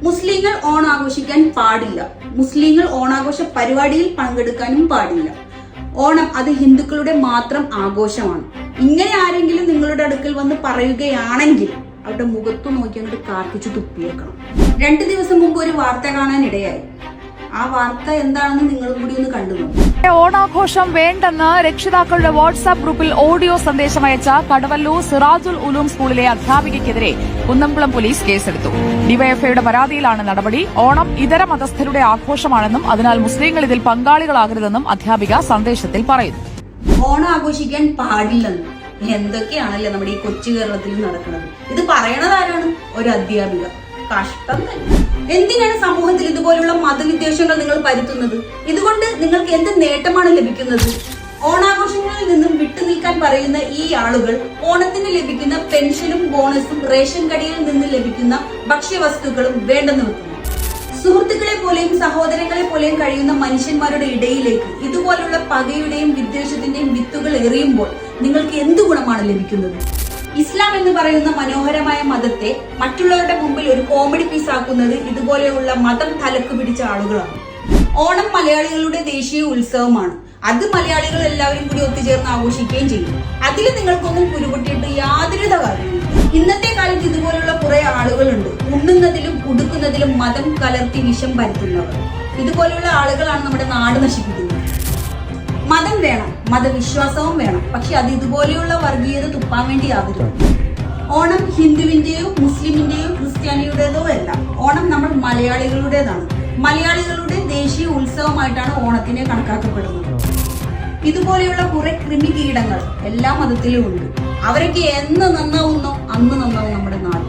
മുസ്ലിങ്ങൾ ഓണം ആഘോഷിക്കാൻ പാടില്ല. മുസ്ലിങ്ങൾ ഓണാഘോഷ പരിപാടിയിൽ പങ്കെടുക്കാനും പാടില്ല. ഓണം അത് ഹിന്ദുക്കളുടെ മാത്രം ആഘോഷമാണ്. ഇങ്ങനെ ആരെങ്കിലും നിങ്ങളുടെ അടുക്കൽ വന്ന് പറയുകയാണെങ്കിൽ അവരുടെ മുഖത്തു നോക്കി അങ്ങോട്ട് കാർക്കിച്ചു തുപ്പിയേക്കണം. 2 ദിവസം മുമ്പ് ഒരു വാർത്ത കാണാൻ ഇടയായി. ആ വാർത്ത എന്താണെന്ന് നിങ്ങളും കൂടി ഒന്ന് കണ്ടു നോക്കും. ഓണാഘോഷം വേണ്ടെന്ന് രക്ഷിതാക്കളുടെ വാട്സാപ്പ് ഗ്രൂപ്പിൽ ഓഡിയോ സന്ദേശം അയച്ച കടവല്ലൂർ സിറാജുൽ ഉലൂം സ്കൂളിലെ അധ്യാപികയ്ക്കെതിരെ കുന്നംകുളം പോലീസ് കേസെടുത്തു. ഡിവൈഎഫ്ഐയുടെ പരാതിയിലാണ് നടപടി. ഓണം ഇതര മതസ്ഥരുടെ ആഘോഷമാണെന്നും അതിനാൽ മുസ്ലിങ്ങൾ ഇതിൽ പങ്കാളികളാകരുതെന്നും അധ്യാപിക സന്ദേശത്തിൽ പറയുന്നു. ഓണം ആഘോഷിക്കാൻ പാടില്ലെന്ന് എന്തൊക്കെയാണല്ലേ നമ്മുടെ ഈ കൊച്ചു കേരളത്തിൽ നടക്കുന്നത്. ഇത് പറയണത് ആരാണ്? ഒരു അധ്യാപിക. കഷ്ടം തന്നെ. എന്തിനാണ് സമൂഹത്തിൽ ഇതുപോലുള്ള മതവിദ്വേഷങ്ങൾ നിങ്ങൾ പരത്തുന്നത്? ഇതുകൊണ്ട് നിങ്ങൾക്ക് എന്ത് നേട്ടമാണ് ലഭിക്കുന്നത്? ഓണാഘോഷങ്ങളിൽ നിന്നും വിട്ടുനിൽക്കാൻ പറയുന്ന ഈ ആളുകൾ ഓണത്തിന് ലഭിക്കുന്ന പെൻഷനും ബോണസും റേഷൻ കടയിൽ നിന്ന് ലഭിക്കുന്ന ഭക്ഷ്യവസ്തുക്കളും വേണ്ടെന്ന് വെക്കുന്നു. സുഹൃത്തുക്കളെ പോലെയും സഹോദരങ്ങളെ പോലെയും കഴിയുന്ന മനുഷ്യന്മാരുടെ ഇടയിലേക്ക് ഇതുപോലുള്ള പകയുടെയും വിദ്വേഷത്തിന്റെയും വിത്തുകൾ എറിയുമ്പോൾ നിങ്ങൾക്ക് എന്ത് ഗുണമാണ് ലഭിക്കുന്നത്? ഇസ്ലാം എന്ന് പറയുന്ന മനോഹരമായ മതത്തെ മറ്റുള്ളവരുടെ മുമ്പിൽ ഒരു കോമഡി പീസ് ആക്കുന്നത് ഇതുപോലെയുള്ള മതം തലക്ക് പിടിച്ച ആളുകളാണ്. ഓണം മലയാളികളുടെ ദേശീയ ഉത്സവമാണ്. അത് മലയാളികൾ എല്ലാവരും കൂടി ഒത്തുചേർന്ന് ആഘോഷിക്കുകയും ചെയ്യും. അതിൽ നിങ്ങൾക്കൊന്നും കുരുപൊട്ടിയിട്ട് യാതൊരുവിധ കാര്യമില്ല. ഇന്നത്തെ കാലത്ത് ഇതുപോലുള്ള കുറെ ആളുകളുണ്ട്, ഉണ്ണുന്നതിലും ഉടുക്കുന്നതിലും മതം കലർത്തി വിഷം പരത്തുന്നവർ. ഇതുപോലെയുള്ള ആളുകളാണ് നമ്മുടെ നാട് നശിപ്പിക്കുന്നത്. മതം വേണം, മതവിശ്വാസവും വേണം, പക്ഷെ അത് ഇതുപോലെയുള്ള വർഗീയത തുപ്പാൻ വേണ്ടി ആവരുത്. ഓണം ഹിന്ദുവിന്റെയോ മുസ്ലിമിന്റെയോ ക്രിസ്ത്യാനിയുടേതോ അല്ല. ഓണം നമ്മൾ മലയാളികളുടേതാണ്. മലയാളികളുടെ ദേശീയ ഉത്സവമായിട്ടാണ് ഓണത്തിനെ കണക്കാക്കപ്പെടുന്നത്. ഇതുപോലെയുള്ള കുറെ കൃമികീടങ്ങൾ എല്ലാ മതത്തിലും ഉണ്ട്. അവരൊക്കെ എന്ന് നന്നാവുന്നോ അന്ന് നന്നാവും നമ്മുടെ നാട്.